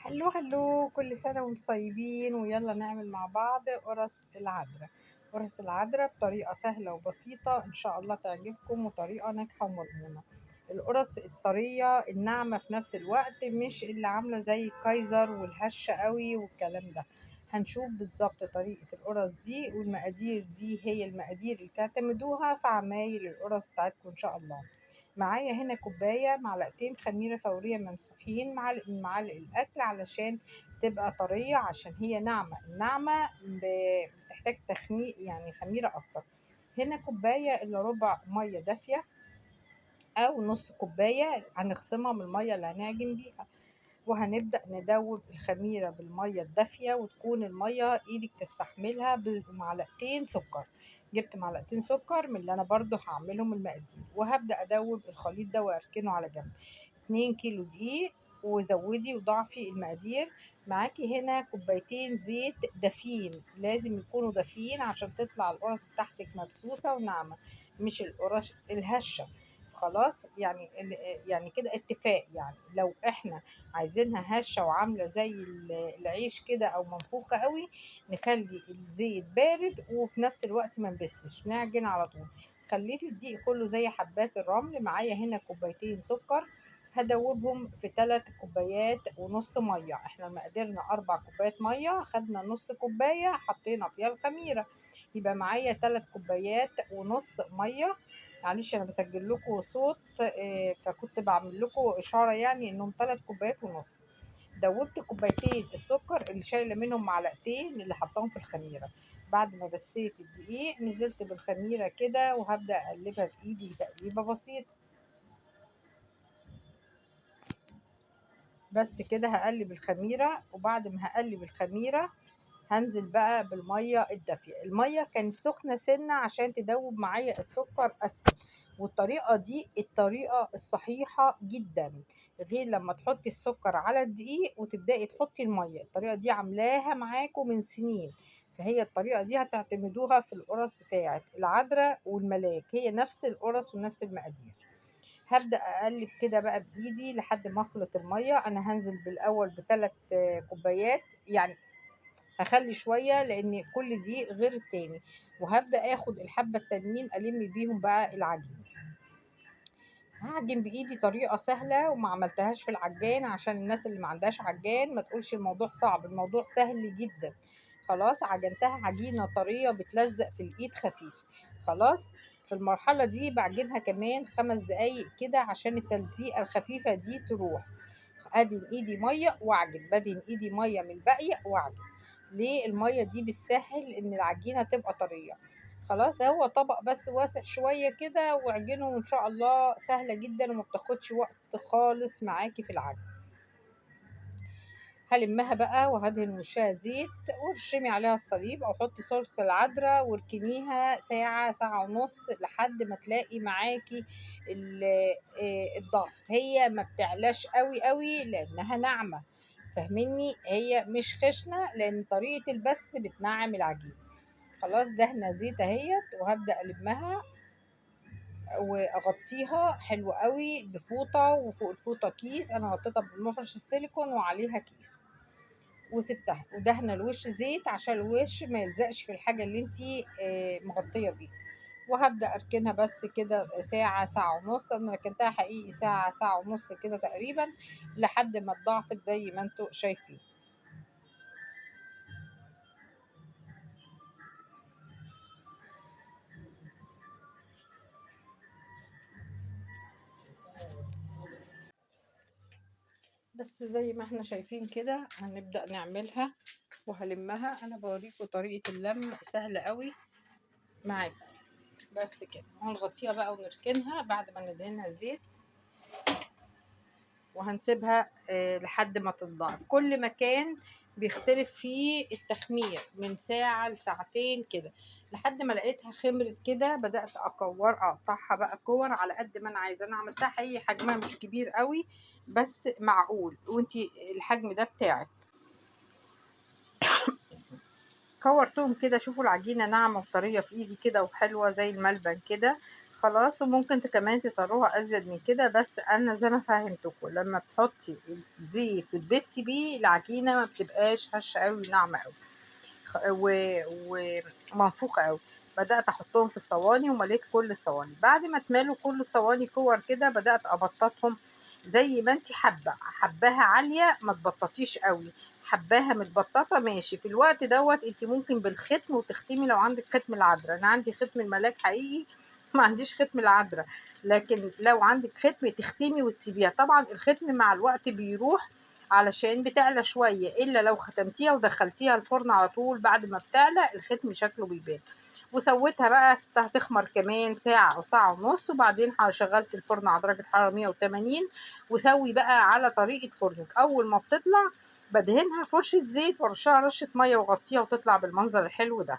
هلو هلو، كل سنة وانتم طيبين، ويلا نعمل مع بعض قرص العذراء. قرص العذراء بطريقة سهلة وبسيطة إن شاء الله تعجبكم، وطريقة ناجحة ومضمونة. القرص الطرية الناعمة في نفس الوقت، مش اللي عاملة زي الكايزر والهشة قوي والكلام ده. هنشوف بالظبط طريقة القرص دي، والمقادير دي هي المقادير اللي تعتمدوها في عمايل القرص بتاعتكم إن شاء الله. معايا هنا كوباية معلقتين خميرة فورية ممسوحين، معلق من معالق الأكل علشان تبقى طرية، عشان هي ناعمة. الناعمة بتحتاج تخمير، يعني خميرة أكتر. هنا كوباية إلا ربع مية دافية، أو نص كوباية هنخصمها من المية اللي هنعجن بيها. وهنبدأ ندوب الخميرة بالمية الدافية، وتكون المية ايدك تستحملها، بمعلقتين سكر. جبت معلقتين سكر من اللي انا برضو هعملهم المقادير، وهبدأ ادوب الخليط ده واركنه على جنب. 2 كيلو دقيق، وزودي وضعفي المقادير. معاكي هنا كوبايتين زيت دافين، لازم يكونوا دافين عشان تطلع القرص بتاعتك مبسوسة وناعمة، مش القرص الهشة. خلاص، يعني كده اتفاق. يعني لو احنا عايزينها هشة وعاملة زي العيش كده او منفوخة قوي، نخلي الزيت بارد، وفي نفس الوقت ما نبسش، نعجن على طول. خليت الدقيق كله زي حبات الرمل. معايا هنا كوبايتين سكر، هدوبهم في 3 كوبايات ونص ميه. احنا مقدرنا 4 كوبايات ميه، خدنا نص كوبايه حطينا فيها الخميره، يبقى معايا 3 كوبايات ونص ميه. معلش انا بسجل لكم صوت، فكنت بعمل لكم اشاره يعني انهم 3 كوبايات ونص. دوبت كوبايتين السكر اللي شايله منهم معلقتين اللي حطاهم في الخميره. بعد ما بسيت الدقيق، نزلت بالخميره كده، وهبدا اقلبها بايدي تقليبه بسيطه. بس كده هقلب الخميره، وبعد ما هقلب الخميره هنزل بقى بالميه الدافيه. الميه كانت سخنه سنه عشان تدوب معايا السكر اسهل. والطريقه دي الطريقه الصحيحه جدا، غير لما تحطي السكر على الدقيق وتبداي تحطي الميه. الطريقه دي عاملاها معاكم من سنين، فهي الطريقه دي هتعتمدوها في القرص بتاعه العذراء والملاك، هي نفس القرص ونفس المقادير. هبدأ أقلب كده بقى بإيدي لحد ما أخلط المية. أنا هنزل بالأول بثلاث كوبايات، يعني هخلي شوية لأن كل دي غير التاني. وهبدأ آخد الحبة التانيين ألم بيهم بقى العجين. هعجن بإيدي طريقة سهلة، وما عملتهاش في العجان عشان الناس اللي ما عندهاش عجان ما تقولش الموضوع صعب، الموضوع سهل جدا. خلاص، عجنتها عجينة طرية بتلزق في الإيد خفيف. خلاص، في المرحلة دي بعجنها كمان 5 دقايق كده عشان التلزيقة الخفيفة دي تروح. ادهن ايدي ميه واعجن، بدهن ايدي ميه من الباقيه واعجن. ليه؟ الميه دي بتسهل ان العجينه تبقى طريه. خلاص، هو طبق بس واسع شويه كده، واعجنه وان شاء الله سهله جدا، وما بتاخدش وقت خالص معاكي في العجن. هلمها بقى وهدهن وشها زيت، وارشمي عليها الصليب، او حطي صلصة العذراء واركنيها ساعة ساعة ونص لحد ما تلاقي معاكي الضغط. هي ما بتعلاش قوي قوي لانها ناعمة، فاهميني؟ هي مش خشنة لان طريقة البس بتنعم العجين. خلاص، دهنة زيت اهيت، وهبدأ ألمها واغطيها حلو قوي بفوطة، وفوق الفوطة كيس. انا غطيتها بالمفرش السيليكون وعليها كيس، وسبتها. ودهنه الوش زيت عشان الوش ما يلزقش في الحاجه اللي انتي مغطيه بيها. وهبدا اركنها بس كده ساعه ساعه ونص. انا ركنتها حقيقي ساعه ساعه ونص كده تقريبا، لحد ما اتضاعفت زي ما انتوا شايفين. بس زي ما احنا شايفين كده هنبدا نعملها، وهلمها. انا بوريكم طريقه اللم سهله قوي معاكم. بس كده هنغطيها بقى ونركنها بعد ما ندهنها زيت، وهنسيبها لحد ما تتضاعف. كل مكان بيختلف فيه التخمير، من ساعة لساعتين كده، لحد ما لقيتها خمرت كده بدأت أقطعها بقى كور على قد ما أنا عايزة. أنا عملتها حقيقي حجمها مش كبير قوي، بس معقول، وانتي الحجم ده بتاعك. كورتهم كده، شوفوا العجينة ناعمة وطرية في ايدي كده، وحلوة زي الملبن كده. خلاص. وممكن كمان تطروها ازيد من كده، بس انا زي ما فهمتكم لما تحطي الزيت وتبسي بيه العجينه ما بتبقاش هشه قوي ناعمه قوي ومنفوخه قوي. بدات احطهم في الصواني ومليت كل الصواني. بعد ما اتملوا كل الصواني كور كده بدات ابططهم زي ما انت حباها عاليه، ما تبططيش قوي، حباها متبططه ماشي. في الوقت دوت انت ممكن بالختم وتختمي لو عندك ختم العذراء. انا عندي ختم الملاك حقيقي ما عنديش ختم العذراء، لكن لو عندك ختم تختمي وتسيبيها. طبعا الختم مع الوقت بيروح علشان بتعلى شوية، إلا لو ختمتيها ودخلتيها الفرن على طول بعد ما بتعلى الختم شكله بيبان. وسويتها بقى سبتها تخمر كمان ساعة أو ساعة ونص، وبعدين شغلت الفرن على درجة حرارة 180. وسوي بقى على طريقة فرنك. أول ما بتطلع بدهنها فرشة زيت ورشها رشة مية وغطيها وتطلع بالمنظر الحلو ده.